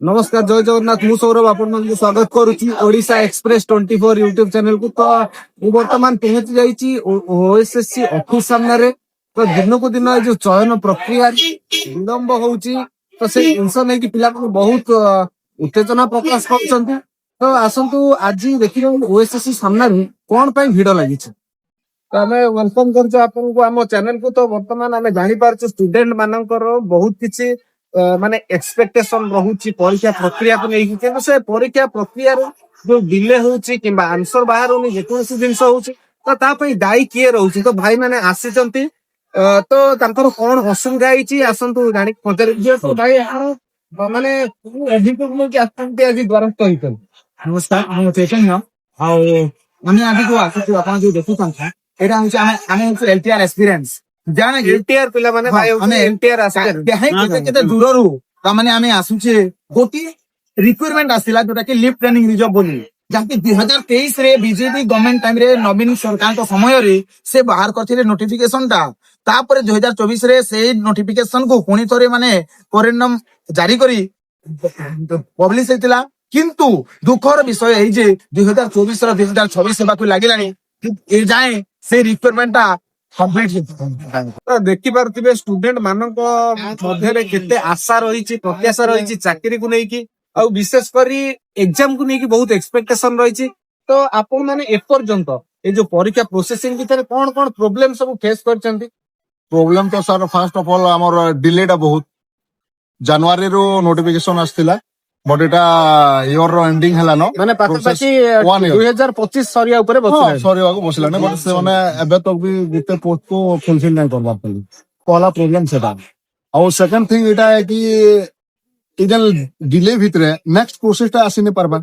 नमस्कार जय जगन्नाथ मु सौरभ आपण स्वागत करुच्ची ओडिशा एक्सप्रेस 24 यूट्यूब चैनल को। तो बर्तमान पहुंची जाइए ओएसएससी ऑफिस सामने। तो दिन को दिन जो चयन प्रक्रिया विलंब होची तो से जिनस नहीं पिला बहुत उत्तेजना प्रकाश कर। तो आसतु आज देखिए ओएसएससी सामने कौन पर भिड़ लगी। तो आम वेलकम कर चैनल को। तो बर्तमान आम जापर स्टूडेंट मानकर बहुत किसी माने एक्सपेक्टेशन रहुची परीक्षा प्रक्रिया को नहीं कि से परीक्षा प्रक्रिया जो डिले होची किंबा आंसर बाहर होनी जेकोसी जिंस होची तो ता पई दायी किए रहउची। तो भाई माने आसीचंती तो तांकर कोन असुविधा आइची आसंतु जानि पचर तो भाई माने एडिट को कि आसंती आज द्वारस्थ होइतन। नमस्कार हम चेतन हम आ माने आदि को आसी आपण जो देखु संख्या एटा होची आमे एलटीआर एक्सपीरियंस जाने एलटीआर पिला माने भाई हमें एलटीआर आसे केते दूररू त माने आमे आसुचे गोटी रिक्वायरमेंट आसिला जोटा कि लिफ्ट ट्रेनिंग रिजर्व बोली जाकि 2023 रे बीजेपी गवर्नमेंट टाइम रे नवीन सरकार को समय रे से बाहर करथिले नोटिफिकेशन टा। तापर 2024 रे से नोटिफिकेशन को पुणी थरे माने परिणाम जारी करी पब्लिश हेतिला। किंतु दुखर विषय है जे 2024 रो 2026 सेवा को लागिलानी ए जाए से रिक्वायरमेंट टा तो देखि पारथिबे स्टूडेंट मानक मध्यरे केते आशा रहिछि प्रत्याशा रहिछि चाकरी को नै कि आ विशेष करी एग्जाम को नै कि बहुत एक्सपेक्टेशन रहिछि। तो आपण माने ए पर्यंत ए जो परीक्षा प्रोसेसिंग भीतर कोन कोन प्रॉब्लम सब फेस करचंती। प्रॉब्लम तो सर फर्स्ट ऑफ ऑल हमर डिलेटा बहुत जनवरी रो notification आस्थिला but Etah year row ending हला न माने पाखापाखि 2025 सरिया ऊपर बसला सरिया को बसला न बट से माने एबे तक भी गुटे पोस्ट को फुलफिल नहीं करबा पली पहला प्रॉब्लम सेटा। और सेकंड थिंग एटा है कि इजन डिले भितरे नेक्स्ट प्रोसेसटा आसी नहीं परबा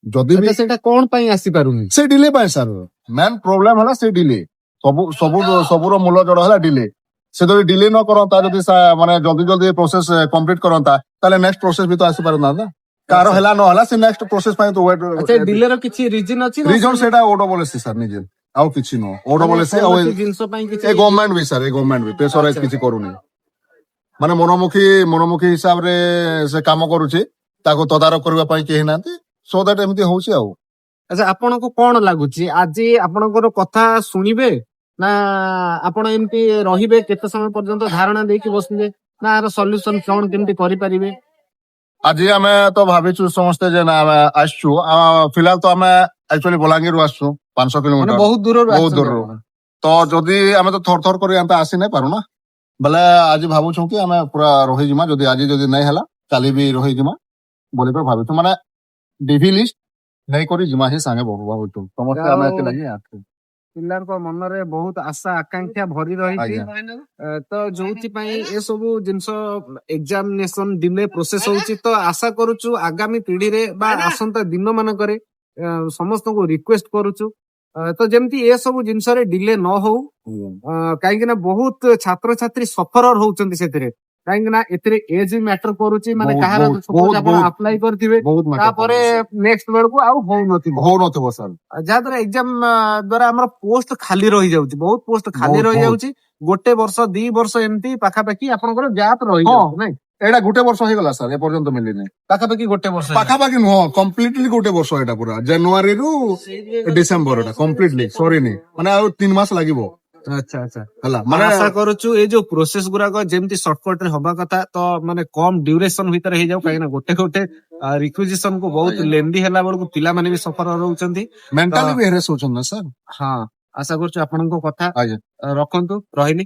जदी भी सेटा कोन पई आसी पारुनी से डिले पाए सर मेन प्रॉब्लम हला से डिले सबुरो मूल जड़ हला डिले से तो डिले न करता जदी माने जल्दी जल्दी प्रोसेस कंप्लीट करता ताले नेक्स्ट प्रोसेस भी तो आसी पारना ना कार हला न हला से नेक्स्ट प्रोसेस पाए तो वेट। अच्छा डिले रो किछि रीजन अछि रीजन सेटा ओडो बोले सर निजे आउ किछि न ओडो बोले से आ जिंस पई किछि ए गवर्नमेंट भी सर ए गवर्नमेंट भी प्रेशराइज किछि करूनी माने मनोमुखी हिसाब रे से काम करूछि ताको तदारक करबा पई केहि नांती सो दैट एमती होछि आउ। अच्छा आपण को कोन लागुछि आज आपनकर कथा सुनिबे ना आपण एमती रहिबे केते समय पर्यंत धारणा देकी बसले ना आर सॉल्यूशन कोन केमती करि परिबे। आज हमें तो भाविछु समस्त जे ना आछू फिलहाल तो हमें एक्चुअली बलांगीर आछू 500 किलोमीटर बहुत दूर तो जदी हमें तो थर थर करी अंत आसी नहीं पारू ना बोले आज भावुछु कि हमें पूरा रही जिमा जदी आज जदी नहीं हला काली भी रही जिमा बोले पे भाविछु माने डीवी लिस्ट नहीं करी जिमा ही संगे भावुछु समस्त हमें के लगी आथु पिलार मनरे बहुत आशा आकांक्षा भरी रही। तो जोथि पई ए सब जिंस एग्जामिनेशन डिले प्रोसेस होची तो आशा करूछु आगामी पीढ़ी रे बा आसंता दिन मन करे समस्त को रिक्वेस्ट करूछु तो जेमती ए सब जिंस रे डिले न हो काहे ना बहुत छात्र छात्री सफरर होउचंती सेतिरे काहे ना एतरे एज मैटर करूची माने कहार सपोज आपण अप्लाई करथिबे तापरे नेक्स्ट बेर को आउ हो नथिबो सर जा द्वारा एग्जाम द्वारा हमर पोस्ट खाली रही जाउची बहुत पोस्ट खाली रही जाउची गोटे वर्ष 2 वर्ष एमती पाखापाखी आपनकर गैप रही जाउ नै एडा गोटे वर्ष हो गला सर ए पर्यंत मिलि नै पाखापाखी गोटे वर्ष पाखापाखी नो कंप्लीटली गोटे वर्ष एटा पूरा जनवरी रु डिसेंबर एटा कंप्लीटली सॉरी नै माने आ 3 मास लागिवो। अच्छा अच्छा हला माने आशा करूछु ए जो प्रोसेस गुरा को जेमती शॉर्टकट रे होबा कथा तो माने कम ड्यूरेशन भीतर हे जाउ काहे ना गोटे गोटे रिक्विजिशन को बहुत लेंदी हला बड़ को पिला माने भी सफर रहउचंती मेंटली भी हेरेस होचन ना सर। हां आशा करूछु आपन को कथा रखंतु रहिनी।